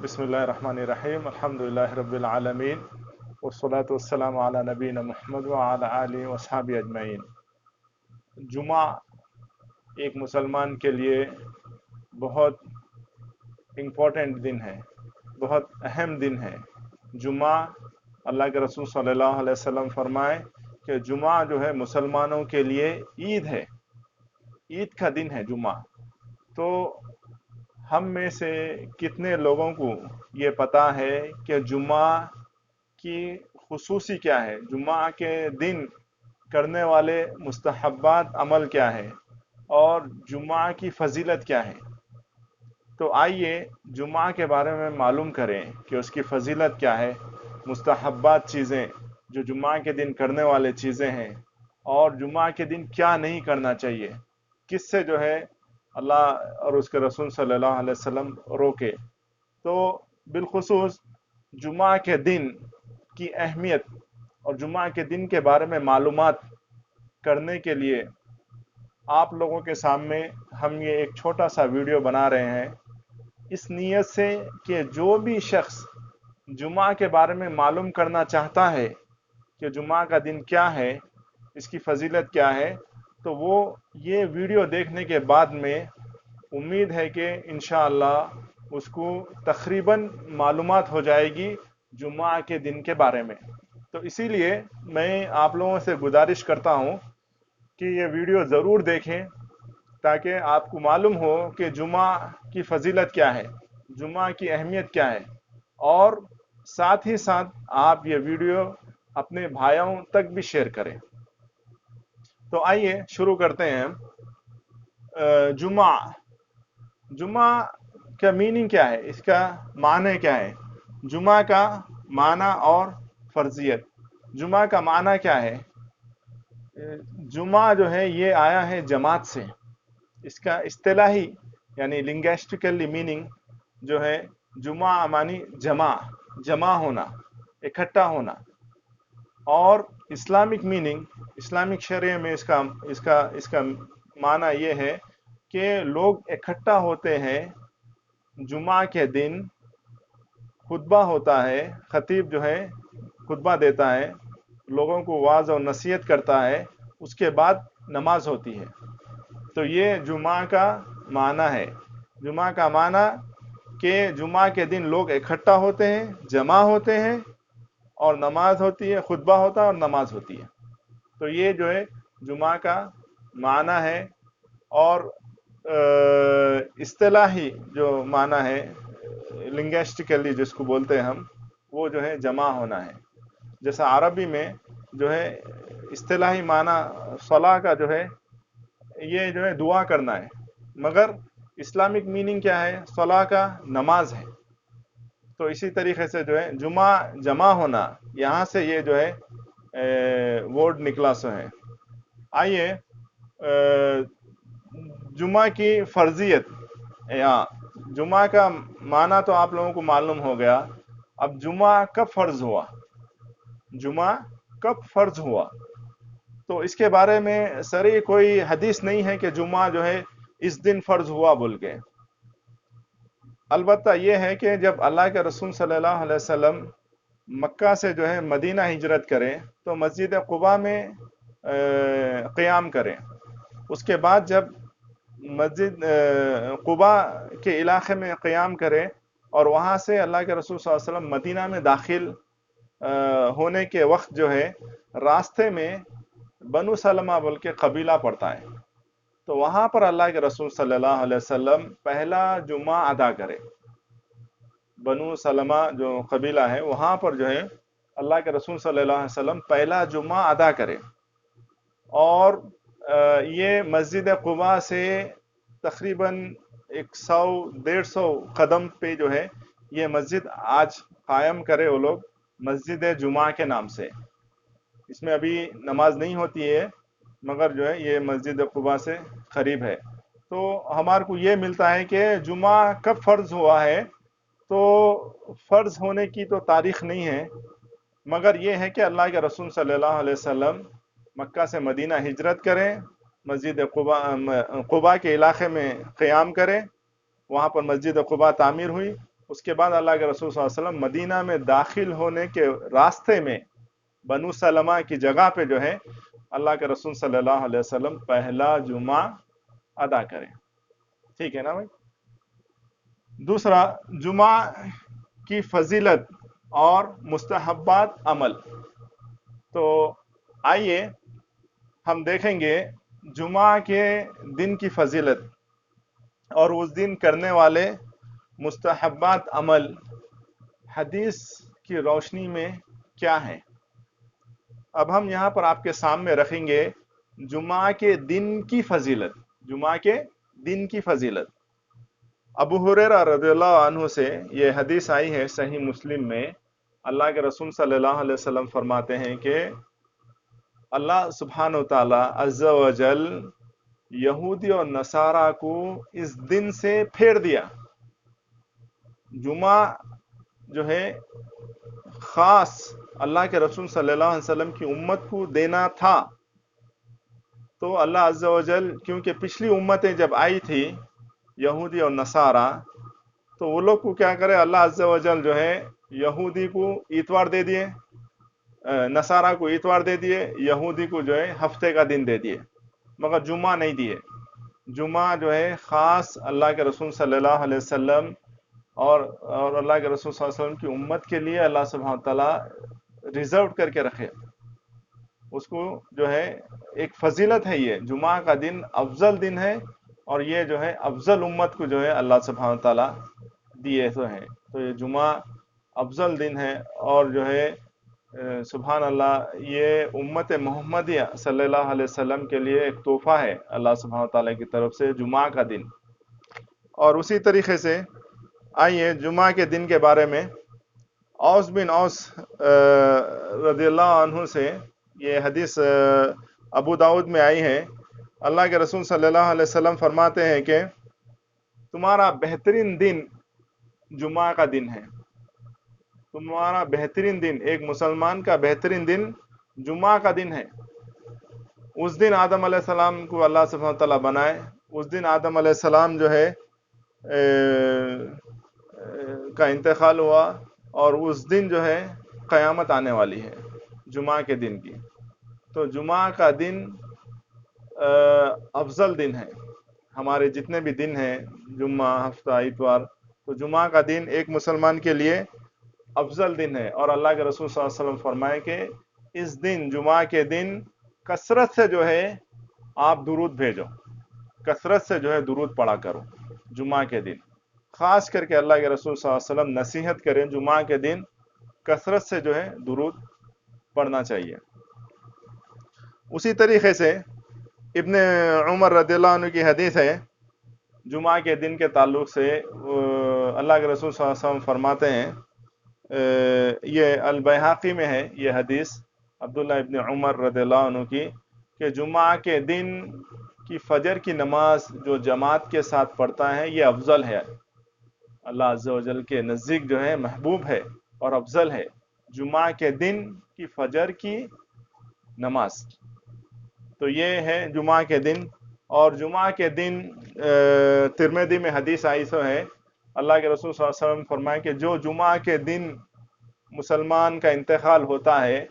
بسم اللہ الرحمن الرحیم الحمدللہ رب العالمین والصلاة والسلام علی نبینا محمد وعلی آلہ وصحبہ اجمعین۔ جمعہ ایک مسلمان کے لیے بہت امپورٹنٹ دن ہے، بہت اہم دن ہے۔ جمعہ اللہ کے رسول صلی اللہ علیہ وسلم فرمائے کہ جمعہ جو ہے مسلمانوں کے لیے عید ہے، عید کا دن ہے جمعہ۔ تو ہم میں سے کتنے لوگوں کو یہ پتہ ہے کہ جمعہ کی خصوصی کیا ہے، جمعہ کے دن کرنے والے مستحبات عمل کیا ہے اور جمعہ کی فضیلت کیا ہے؟ تو آئیے جمعہ کے بارے میں معلوم کریں کہ اس کی فضیلت کیا ہے، مستحبات چیزیں جو جمعہ کے دن کرنے والے چیزیں ہیں، اور جمعہ کے دن کیا نہیں کرنا چاہیے، کس سے جو ہے اللہ اور اس کے رسول صلی اللہ علیہ وسلم روکے۔ تو بالخصوص جمعہ کے دن کی اہمیت اور جمعہ کے دن کے بارے میں معلومات کرنے کے لیے آپ لوگوں کے سامنے ہم یہ ایک چھوٹا سا ویڈیو بنا رہے ہیں، اس نیت سے کہ جو بھی شخص جمعہ کے بارے میں معلوم کرنا چاہتا ہے کہ جمعہ کا دن کیا ہے، اس کی فضیلت کیا ہے، تو وہ یہ ویڈیو دیکھنے کے بعد میں امید ہے کہ انشاءاللہ اس کو تقریباً معلومات ہو جائے گی جمعہ کے دن کے بارے میں۔ تو اسی لیے میں آپ لوگوں سے گزارش کرتا ہوں کہ یہ ویڈیو ضرور دیکھیں تاکہ آپ کو معلوم ہو کہ جمعہ کی فضیلت کیا ہے، جمعہ کی اہمیت کیا ہے، اور ساتھ ہی ساتھ آپ یہ ویڈیو اپنے بھائیوں تک بھی شیئر کریں۔ تو آئیے شروع کرتے ہیں۔ جمعہ جمعہ کا میننگ کیا ہے، اس کا معنی کیا ہے؟ جمعہ کا معنی اور فرضیت۔ جمعہ کا معنی کیا ہے؟ جمعہ جو ہے یہ آیا ہے جماعت سے، اس کا اصطلاحی یعنی لنگوسٹیکلی میننگ جو ہے جمعہ معنی جمع ہونا، اکٹھا ہونا، اور اسلامک میننگ، اسلامک شرع میں اس کا معنی یہ ہے کہ لوگ اکٹھا ہوتے ہیں جمعہ کے دن، خطبہ ہوتا ہے، خطیب جو ہے خطبہ دیتا ہے، لوگوں کو واعظ اور نصیحت کرتا ہے، اس کے بعد نماز ہوتی ہے۔ تو یہ جمعہ کا معنی ہے۔ جمعہ کا معنی کہ جمعہ کے دن لوگ اکٹھا ہوتے ہیں، جمع ہوتے ہیں، اور نماز ہوتی ہے، خطبہ ہوتا ہے اور نماز ہوتی ہے۔ تو یہ جو ہے جمعہ کا معنی ہے۔ اور اصطلاحی جو معنی ہے لنگوسٹیکلی جس کو بولتے ہیں ہم، وہ جو ہے جمع ہونا ہے۔ جیسا عربی میں جو ہے اصطلاحی معنی صلاح کا جو ہے یہ جو ہے دعا کرنا ہے، مگر اسلامک میننگ کیا ہے؟ صلاح کا نماز ہے۔ تو اسی طریقے سے جو ہے جمعہ جمع ہونا، یہاں سے یہ جو ہے ورڈ نکلا سو ہے۔ آئیے جمعہ کی فرضیت، یا جمعہ کا معنی تو آپ لوگوں کو معلوم ہو گیا۔ اب جمعہ کب فرض ہوا؟ جمعہ کب فرض ہوا؟ تو اس کے بارے میں صریح کوئی حدیث نہیں ہے کہ جمعہ جو ہے اس دن فرض ہوا بول کے۔ البتہ یہ ہے کہ جب اللہ کے رسول صلی اللہ علیہ وسلم مکہ سے جو ہے مدینہ ہجرت کریں تو مسجد قباء میں قیام کریں۔ اس کے بعد جب مسجد قباء کے علاقے میں قیام کریں اور وہاں سے اللہ کے رسول صلی اللہ علیہ وسلم مدینہ میں داخل ہونے کے وقت جو ہے راستے میں بنو سلمہ بول کے قبیلہ پڑتا ہے، تو وہاں پر اللہ کے رسول صلی اللہ علیہ وسلم پہلا جمعہ ادا کرے۔ بنو سلمہ جو قبیلہ ہے وہاں پر جو ہے اللہ کے رسول صلی اللہ علیہ وسلم پہلا جمعہ ادا کرے، اور یہ مسجد قباء سے تقریباً 100-150 قدم پہ جو ہے یہ مسجد آج قائم کرے وہ لوگ، مسجد جمعہ کے نام سے۔ اس میں ابھی نماز نہیں ہوتی ہے، مگر جو ہے یہ مسجد قباء سے قریب ہے۔ تو ہمارے کو یہ ملتا ہے کہ جمعہ کب فرض ہوا ہے، تو فرض ہونے کی تو تاریخ نہیں ہے، مگر یہ ہے کہ اللہ کے رسول صلی اللہ علیہ وسلم مکہ سے مدینہ ہجرت کریں، مسجد قباء کے علاقے میں قیام کریں، وہاں پر مسجد قباء تعمیر ہوئی، اس کے بعد اللہ کے رسول صلی اللہ علیہ وسلم مدینہ میں داخل ہونے کے راستے میں بنو سلمہ کی جگہ پہ جو ہے اللہ کے رسول صلی اللہ علیہ وسلم پہلا جمعہ ادا کریں. ٹھیک ہے نا بھائی. دوسرا، جمعہ کی فضیلت اور مستحبات عمل. تو آئیے ہم دیکھیں گے جمعہ کے دن کی فضیلت اور اس دن کرنے والے مستحبات عمل حدیث کی روشنی میں کیا ہے. اب ہم یہاں پر آپ کے سامنے رکھیں گے جمعہ کے دن کی فضیلت. جمعہ کے دن کی فضیلت. ابو ہریرہ رضی اللہ عنہ سے یہ حدیث آئی ہے صحیح مسلم میں. اللہ کے رسول صلی اللہ علیہ وسلم فرماتے ہیں کہ اللہ سبحانہ و تعالی عز و جل یہودی اور نصارہ کو اس دن سے پھیر دیا. جمعہ جو ہے خاص اللہ کے رسول صلی اللہ علیہ وسلم کی امت کو دینا تھا. تو اللہ عز و جل کیونکہ پچھلی امتیں جب آئی تھی یہودی اور نصارہ، تو وہ لوگ کو کیا کرے، اللہ عز و جل جو ہے یہودی کو اتوار دے دیے، نصارہ کو اتوار دے دیے، یہودی کو جو ہے ہفتے کا دن دے دیے، مگر جمعہ نہیں دیے. جمعہ جو ہے خاص اللہ کے رسول صلی اللہ علیہ وسلم اور اللہ کے رسول صلی اللہ علیہ وسلم کی امت کے لیے اللہ سبحانہ تعالیٰ ریزرو کر کے رکھے. اس کو جو ہے ایک فضیلت ہے. یہ جمعہ کا دن افضل دن ہے اور یہ جو ہے افضل امت کو جو ہے اللہ سبحانہ تعالیٰ دیے تو ہیں. تو یہ جمعہ افضل دن ہے اور جو ہے سبحان اللہ یہ امت محمدیہ صلی اللہ علیہ وسلم کے لیے ایک تحفہ ہے اللہ سبحانہ تعالیٰ کی طرف سے جمعہ کا دن. اور اسی طریقے سے آئیے جمعہ کے دن کے بارے میں اوس بن اوس رضی اللہ عنہ سے یہ حدیث ابو داؤد میں آئی ہے. اللہ کے رسول صلی اللہ علیہ وسلم فرماتے ہیں کہ تمہارا بہترین دن جمعہ کا دن ہے. تمہارا بہترین دن، ایک مسلمان کا بہترین دن جمعہ کا دن ہے. اس دن آدم علیہ السلام کو اللہ سبحانہ تعالیٰ بنائے. اس دن آدم علیہ السلام جو ہے کا انتقال ہوا اور اس دن جو ہے قیامت آنے والی ہے جمعہ کے دن کی. تو جمعہ کا دن افضل دن ہے. ہمارے جتنے بھی دن ہیں جمعہ، ہفتہ، اتوار، تو جمعہ کا دن ایک مسلمان کے لیے افضل دن ہے. اور اللہ کے رسول صلی اللہ علیہ وسلم فرمائے کہ اس دن جمعہ کے دن کثرت سے جو ہے آپ درود بھیجو، کثرت سے جو ہے درود پڑھا کرو. جمعہ کے دن خاص کر کے اللہ کے رسول صلی اللہ علیہ وسلم نصیحت کریں جمعہ کے دن کثرت سے جو ہے درود پڑھنا چاہیے. اسی طریقے سے ابن عمر رضی اللہ عنہ کی حدیث ہے جمعہ کے دن کے تعلق سے. اللہ کے رسول صلی اللہ علیہ وسلم فرماتے ہیں، یہ البیہقی میں ہے یہ حدیث عبداللہ ابن عمر رضی اللہ عنہ کی، کہ جمعہ کے دن کی فجر کی نماز جو جماعت کے ساتھ پڑھتا ہے یہ افضل ہے، اللہ عز و جل کے نزدیک جو ہے محبوب ہے اور افضل ہے جمعہ کے دن کی فجر کی نماز. تو یہ ہے جمعہ کے دن. اور جمعہ کے دن ترمذی میں حدیث آئی سو ہے، اللہ کے رسول صلی اللہ علیہ وسلم فرمائے کہ جو جمعہ کے دن مسلمان کا انتقال ہوتا ہے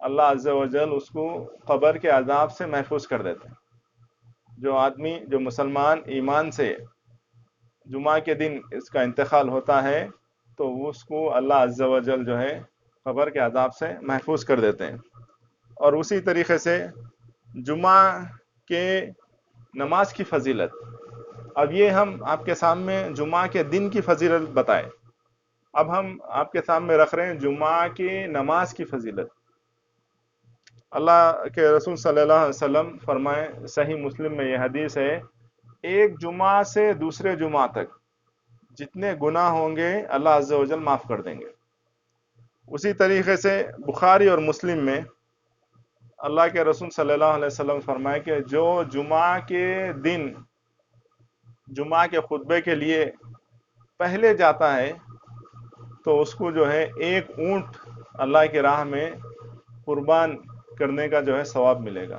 اللہ عز و جل اس کو قبر کے عذاب سے محفوظ کر دیتے ہیں. جو آدمی، جو مسلمان ایمان سے جمعہ کے دن اس کا انتقال ہوتا ہے تو اس کو اللہ عز و جل جو ہے قبر کے عذاب سے محفوظ کر دیتے ہیں. اور اسی طریقے سے جمعہ کے نماز کی فضیلت. اب یہ ہم آپ کے سامنے جمعہ کے دن کی فضیلت بتائے، اب ہم آپ کے سامنے رکھ رہے ہیں جمعہ کی نماز کی فضیلت. اللہ کے رسول صلی اللہ علیہ وسلم فرمائے، صحیح مسلم میں یہ حدیث ہے، ایک جمعہ سے دوسرے جمعہ تک جتنے گناہ ہوں گے اللہ عز و جل معاف کر دیں گے. اسی طریقے سے بخاری اور مسلم میں اللہ کے رسول صلی اللہ علیہ وسلم فرمائے کہ جو جمعہ کے دن جمعہ کے خطبے کے لیے پہلے جاتا ہے تو اس کو جو ہے ایک اونٹ اللہ کی راہ میں قربان کرنے کا جو ہے ثواب ملے گا.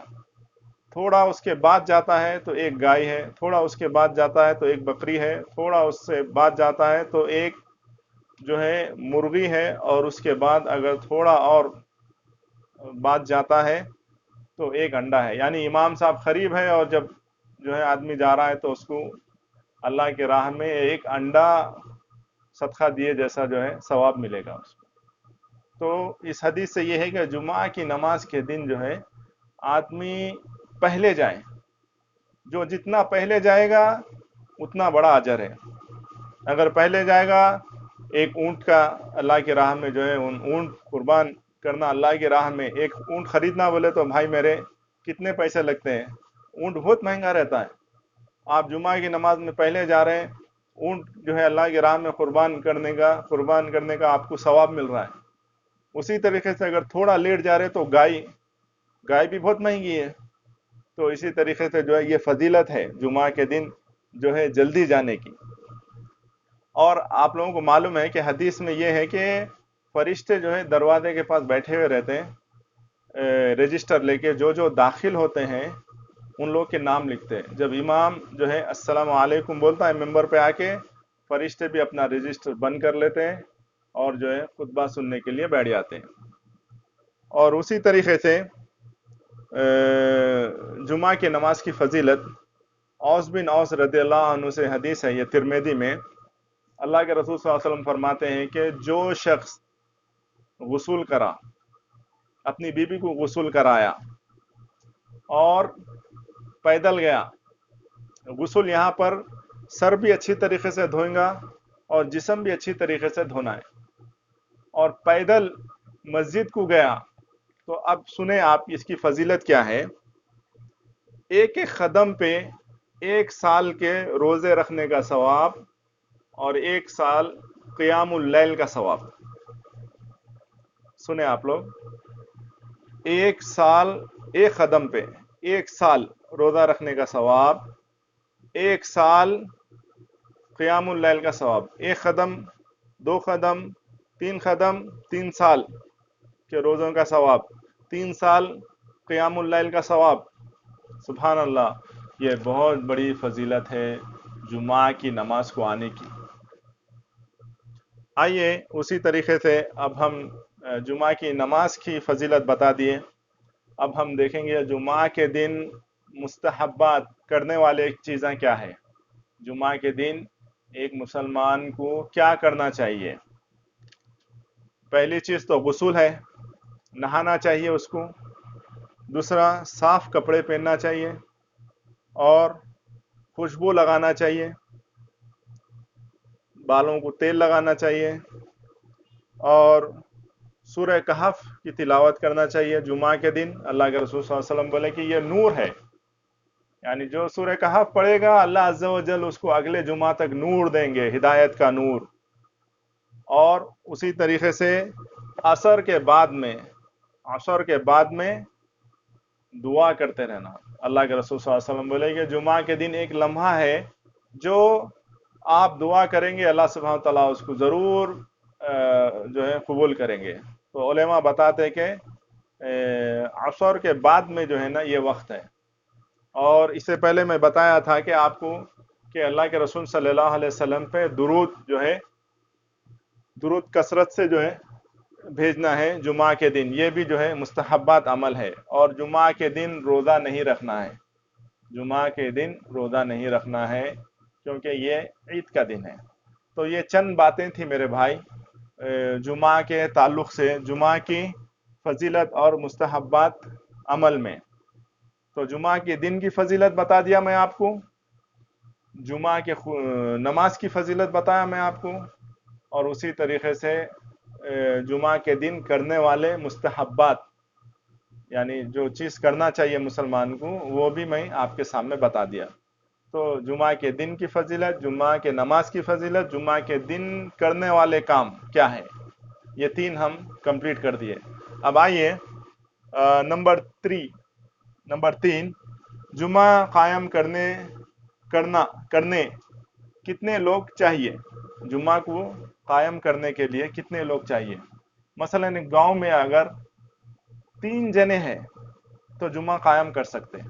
تھوڑا اس کے بعد جاتا ہے تو ایک گائے ہے، تھوڑا اس کے بعد جاتا ہے تو ایک بکری ہے، تھوڑا اس سے بعد جاتا ہے تو ایک جو ہے مرغی ہے، اور اس کے بعد اگر تھوڑا اور بعد جاتا ہے تو ایک انڈا ہے. یعنی امام صاحب قریب ہے، اور جب جو ہے آدمی جا رہا ہے تو اس کو اللہ کے راہ میں ایک انڈا صدقہ دیے جیسا جو ہے ثواب ملے گا اس کو. تو اس حدیث سے یہ ہے کہ جمعہ کی نماز کے دن جو ہے آدمی پہلے جائے. جو جتنا پہلے جائے گا اتنا بڑا اجر ہے. اگر پہلے جائے گا، ایک اونٹ کا اللہ کی راہ میں جو ہے اونٹ قربان کرنا اللہ کی راہ میں، ایک اونٹ خریدنا بولے تو بھائی میرے کتنے پیسے لگتے ہیں؟ اونٹ بہت مہنگا رہتا ہے. آپ جمعہ کی نماز میں پہلے جا رہے ہیں، اونٹ جو ہے اللہ کی راہ میں قربان کرنے کا آپ کو ثواب مل رہا ہے. اسی طریقے سے اگر تھوڑا لیٹ جا رہے تو گائے بھی بہت مہنگی ہے. تو اسی طریقے سے جو ہے یہ فضیلت ہے جمعہ کے دن جو ہے جلدی جانے کی. اور آپ لوگوں کو معلوم ہے کہ حدیث میں یہ ہے کہ فرشتے جو ہے دروازے کے پاس بیٹھے ہوئے رہتے ہیں، رجسٹر لے کے جو داخل ہوتے ہیں ان لوگ کے نام لکھتے ہیں. جب امام جو ہے السلام علیکم بولتا ہے ممبر پہ آ کے، فرشتے بھی اپنا رجسٹر بند کر لیتے ہیں اور جو ہے خطبہ سننے کے لیے بیٹھ جاتے ہیں. اور اسی طریقے سے جمعہ کی نماز کی فضیلت، اوس بن اوس رضی اللہ عنہ سے حدیث ہے، یہ ترمذی میں. اللہ کے رسول صلی اللہ علیہ وسلم فرماتے ہیں کہ جو شخص غسل کرا، اپنی بیوی کو غسل کرایا اور پیدل گیا. غسل یہاں پر سر بھی اچھی طریقے سے دھوئیں گا اور جسم بھی اچھی طریقے سے دھونا ہے. اور پیدل مسجد کو گیا تو اب سنیں آپ اس کی فضیلت کیا ہے. ایک ایک قدم پہ 1 سال کے روزے رکھنے کا ثواب اور 1 سال قیام اللیل کا ثواب. سنیں آپ لوگ، 1 سال ایک قدم پہ 1 سال روزہ رکھنے کا ثواب، 1 سال قیام اللیل کا ثواب. 1 قدم، 2 قدم، 3 قدم، 3 سال کے روزوں کا ثواب، 3 سال قیام اللیل کا ثواب. سبحان اللہ، یہ بہت بڑی فضیلت ہے جمعہ کی نماز کو آنے کی. آئیے اسی طریقے سے اب ہم جمعہ کی نماز کی فضیلت بتا دیے. اب ہم دیکھیں گے جمعہ کے دن مستحبات کرنے والے چیزیں کیا ہے. جمعہ کے دن ایک مسلمان کو کیا کرنا چاہیے؟ پہلی چیز تو غسل ہے، نہانا چاہیے اس کو. دوسرا، صاف کپڑے پہننا چاہیے اور خوشبو لگانا چاہیے، بالوں کو تیل لگانا چاہیے، اور سورہ کہف کی تلاوت کرنا چاہیے جمعہ کے دن. اللہ کے رسول صلی اللہ علیہ وسلم بولے کہ یہ نور ہے، یعنی جو سورہ کہف پڑھے گا اللہ عز و جل اس کو اگلے جمعہ تک نور دیں گے، ہدایت کا نور. اور اسی طریقے سے عصر کے بعد میں دعا کرتے رہنا. اللہ کے رسول صلی اللہ علیہ وسلم بولے کہ جمعہ کے دن ایک لمحہ ہے جو آپ دعا کریں گے اللہ سبحانہ تعالیٰ اس کو ضرور جو ہے قبول کریں گے. تو علماء بتاتے کہ عصر کے بعد میں جو ہے نا یہ وقت ہے. اور اس سے پہلے میں بتایا تھا کہ آپ کو کہ اللہ کے رسول صلی اللہ علیہ وسلم پہ درود کثرت سے جو ہے بھیجنا ہے جمعہ کے دن. یہ بھی جو ہے مستحبات عمل ہے. اور جمعہ کے دن روزہ نہیں رکھنا ہے، جمعہ کے دن روزہ نہیں رکھنا ہے کیونکہ یہ عید کا دن ہے. تو یہ چند باتیں تھیں میرے بھائی جمعہ کے تعلق سے، جمعہ کی فضیلت اور مستحبات عمل میں. تو جمعہ کے دن کی فضیلت بتا دیا میں آپ کو، جمعہ کے نماز کی فضیلت بتایا میں آپ کو، اور اسی طریقے سے جمعہ کے دن کرنے والے مستحبات، یعنی جو چیز کرنا چاہیے مسلمان کو وہ بھی میں آپ کے سامنے بتا دیا. تو جمعہ کے دن کی فضیلت، جمعہ کے نماز کی فضیلت، جمعہ کے دن کرنے والے کام کیا ہے، یہ 3 ہم کمپلیٹ کر دیے. اب آئیے نمبر 3، جمعہ قائم کرنے کتنے لوگ چاہیے؟ جمعہ کو قائم کرنے کے لیے کتنے لوگ چاہیے؟ مثلا گاؤں میں اگر 3 جنے ہیں تو جمعہ قائم کر سکتے ہیں،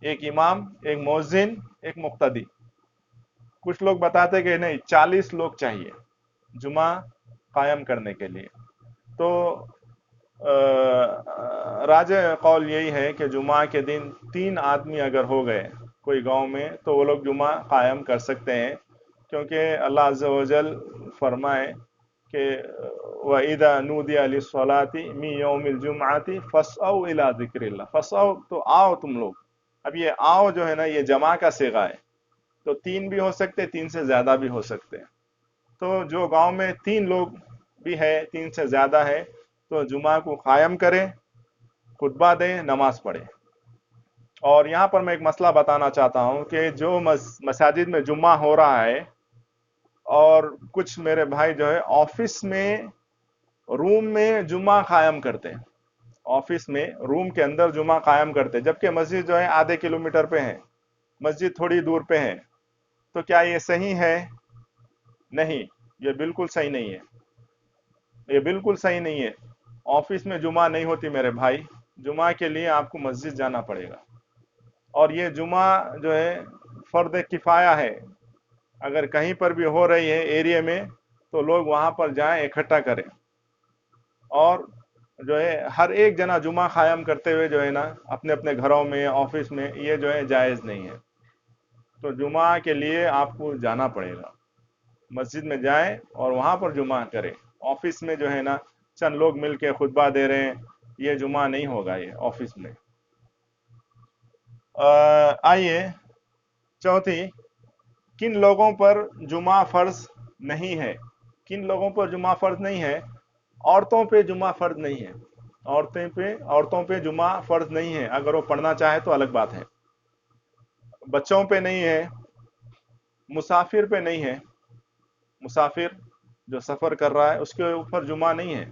ایک امام، ایک مؤذن، ایک مقتدی. کچھ لوگ بتاتے کہ نہیں 40 لوگ چاہیے. جمعہ قائم کرنے کے لیے۔ تو راجع قول یہی ہے کہ جمعہ کے دن 3 آدمی اگر ہو گئے کوئی گاؤں میں تو وہ لوگ جمعہ قائم کر سکتے ہیں، کیونکہ اللہ عز و جل فرمائے کہ وَإِذَا نُودِيَ لِلصَّلَاةِ مِن يَوْمِ الْجُمْعَةِ فَاسْعَوْا إِلَىٰ ذِكْرِ اللَّهِ۔ فَاسْعَوْا تو آؤ تم لوگ۔ اب یہ آؤ جو ہے نا یہ جمع کا صیغہ ہے، تو 3 بھی ہو سکتے، 3 سے زیادہ بھی ہو سکتے ہیں۔ تو جو گاؤں میں 3 لوگ بھی ہے، 3 سے زیادہ ہے، تو جمعہ کو قائم کریں، خطبہ دیں، نماز پڑھیں۔ اور یہاں پر میں ایک مسئلہ بتانا چاہتا ہوں کہ جو مساجد میں جمعہ ہو رہا ہے اور کچھ میرے بھائی جو ہے آفس میں روم میں جمعہ قائم کرتے ہیں، آفس میں روم کے اندر جمعہ قائم کرتے ہیں، جبکہ مسجد جو ہے آدھے کلومیٹر پہ ہے، مسجد تھوڑی دور پہ ہے، تو کیا یہ صحیح ہے؟ نہیں، یہ بالکل صحیح نہیں ہے، یہ بالکل صحیح نہیں ہے۔ آفس میں جمعہ نہیں ہوتی میرے بھائی، جمعہ کے لیے آپ کو مسجد جانا پڑے گا، اور یہ جمعہ جو ہے فرض کفایہ ہے، اگر کہیں پر بھی ہو رہی ہے ایریا میں تو لوگ وہاں پر جائیں، اکٹھا کریں، اور جو ہے ہر ایک جنا جمعہ قائم کرتے ہوئے جو ہے نا اپنے اپنے گھروں میں، آفس میں، یہ جو ہے جائز نہیں ہے۔ تو جمعہ کے لیے آپ کو جانا پڑے گا، مسجد میں جائیں اور وہاں پر جمعہ کریں۔ آفس میں جو ہے نا چند لوگ مل کے خطبہ دے رہے ہیں، یہ جمعہ نہیں ہوگا یہ آفس میں۔ آئیے چوتھی، کن لوگوں پر جمعہ فرض نہیں ہے؟ کن لوگوں پر جمعہ فرض نہیں ہے؟ عورتوں پہ جمعہ فرض نہیں ہے، عورتوں پہ جمعہ فرض نہیں ہے، اگر وہ پڑھنا چاہے تو الگ بات ہے۔ بچوں پہ نہیں ہے، مسافر پہ نہیں ہے، مسافر جو سفر کر رہا ہے اس کے اوپر جمعہ نہیں ہے،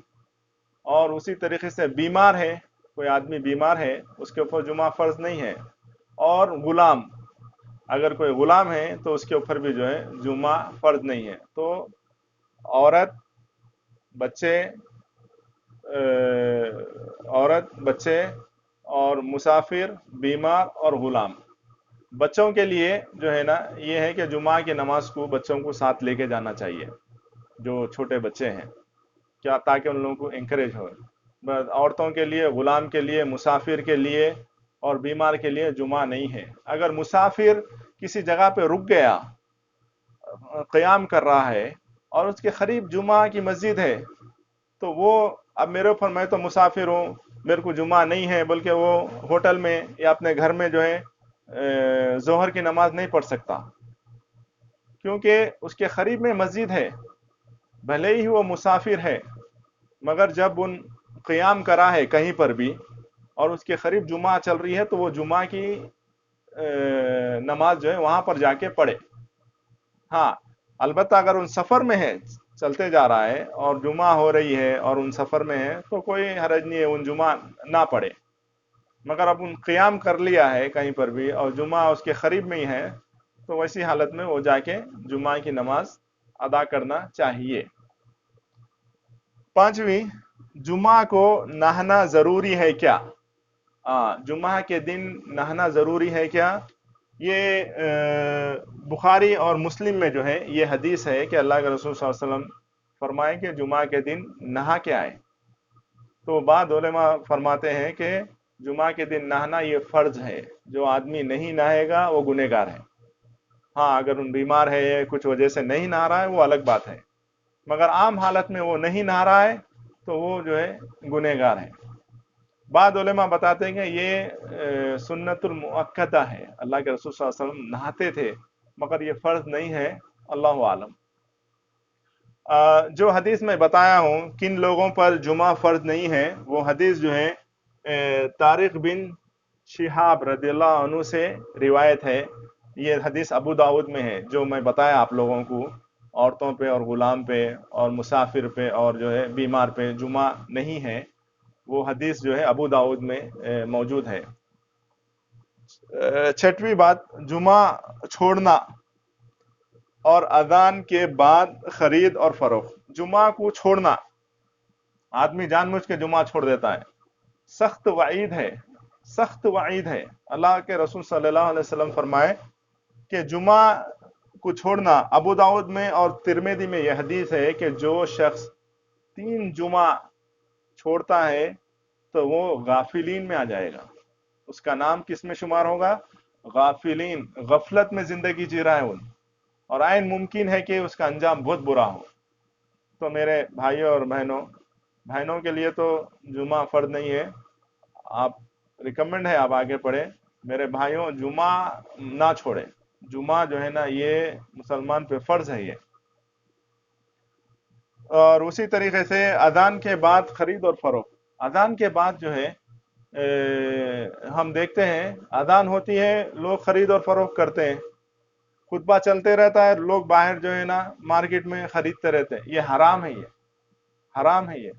اور اسی طریقے سے بیمار ہے، کوئی آدمی بیمار ہے اس کے اوپر جمعہ فرض نہیں ہے، اور غلام، اگر کوئی غلام ہے تو اس کے اوپر بھی جو ہے جمعہ فرض نہیں ہے۔ تو عورت، بچے اور مسافر، بیمار اور غلام۔ بچوں کے لیے جو ہے نا یہ ہے کہ جمعہ کی نماز کو بچوں کو ساتھ لے کے جانا چاہیے، جو چھوٹے بچے ہیں، کیا تاکہ ان لوگوں کو انکریج ہو۔ بس عورتوں کے لیے، غلام کے لیے، مسافر کے لیے اور بیمار کے لیے جمعہ نہیں ہے۔ اگر مسافر کسی جگہ پہ رک گیا، قیام کر رہا ہے، اور اس کے قریب جمعہ کی مسجد ہے، تو وہ اب میرے اوپر، میں تو مسافر ہوں، میرے کو جمعہ نہیں ہے، بلکہ وہ ہوٹل میں یا اپنے گھر میں جو ہے ظہر کی نماز نہیں پڑھ سکتا، کیونکہ اس کے قریب میں مسجد ہے، بھلے ہی وہ مسافر ہے، مگر جب ان قیام کرا ہے کہیں پر بھی اور اس کے قریب جمعہ چل رہی ہے تو وہ جمعہ کی نماز جو ہے وہاں پر جا کے پڑھے۔ ہاں البتہ اگر ان سفر میں ہے، چلتے جا رہا ہے اور جمعہ ہو رہی ہے اور ان سفر میں ہے تو کوئی حرج نہیں ہے، ان جمعہ نہ پڑھے۔ مگر اب ان قیام کر لیا ہے کہیں پر بھی اور جمعہ اس کے قریب میں ہی ہے، تو ویسی حالت میں وہ جا کے جمعہ کی نماز ادا کرنا چاہیے۔ پانچویں، جمعہ کو نہانا ضروری ہے کیا؟ جمعہ کے دن نہانا ضروری ہے کیا؟ یہ بخاری اور مسلم میں جو ہے یہ حدیث ہے کہ اللہ کے رسول صلی اللہ علیہ وسلم فرمائے کہ جمعہ کے دن نہا کے آئے۔ تو بعض علماء فرماتے ہیں کہ جمعہ کے دن نہانا یہ فرض ہے، جو آدمی نہیں نہائے گا وہ گنہگار ہے۔ ہاں اگر ان بیمار ہے یا کچھ وجہ سے نہیں نہا رہا ہے وہ الگ بات ہے، مگر عام حالت میں وہ نہیں نہا رہا ہے تو وہ جو ہے گنہگار ہے۔ بعض علماء بتاتے ہیں کہ یہ سنت المؤکدہ ہے، اللہ کے رسول صلی اللہ علیہ وسلم نہاتے تھے، مگر یہ فرض نہیں ہے، اللہ عالم۔ جو حدیث میں بتایا ہوں کن لوگوں پر جمعہ فرض نہیں ہے، وہ حدیث جو ہے طارق بن شہاب رضی اللہ عنہ سے روایت ہے۔ یہ حدیث ابو داؤد میں ہے، جو میں بتایا آپ لوگوں کو، عورتوں پہ اور غلام پہ اور مسافر پہ اور جو ہے بیمار پہ جمعہ نہیں ہے، وہ حدیث جو ہے ابو داؤد میں موجود ہے۔ چھٹویں بات، جمعہ چھوڑنا اور اذان کے بعد خرید اور فروخت۔ جمعہ کو چھوڑنا، آدمی جان مجھ کے جمعہ چھوڑ دیتا ہے، سخت وعید ہے، سخت وعید ہے۔ اللہ کے رسول صلی اللہ علیہ وسلم فرمائے کہ جمعہ کو چھوڑنا. ابو داؤد میں اور ترمذی میں یہ حدیث ہے کہ جو شخص 3 جمعہ چھوڑتا ہے تو وہ غافلین میں آ جائے گا. اس کا نام کس میں شمار ہوگا؟ غافلین. غفلت میں زندگی جی رہا ہے وہ، اور عین ممکن ہے کہ اس کا انجام بہت برا ہو. تو میرے بھائیوں اور بہنوں کے لیے تو جمعہ فرض نہیں ہے، آپ ریکمنڈ ہے آپ آگے پڑھیں. میرے بھائیوں، جمعہ نہ چھوڑیں. جمعہ جو ہے نا یہ مسلمان پہ فرض ہے یہ. اور اسی طریقے سے اذان کے بعد خرید اور فروخت. اذان کے بعد جو ہے ہم دیکھتے ہیں اذان ہوتی ہے، لوگ خرید اور فروخت کرتے ہیں، خطبہ چلتے رہتا ہے، لوگ باہر جو ہے نا مارکیٹ میں خریدتے رہتے ہیں. یہ حرام ہے، یہ حرام ہے. یہ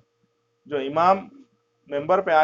جو امام ممبر پہ آ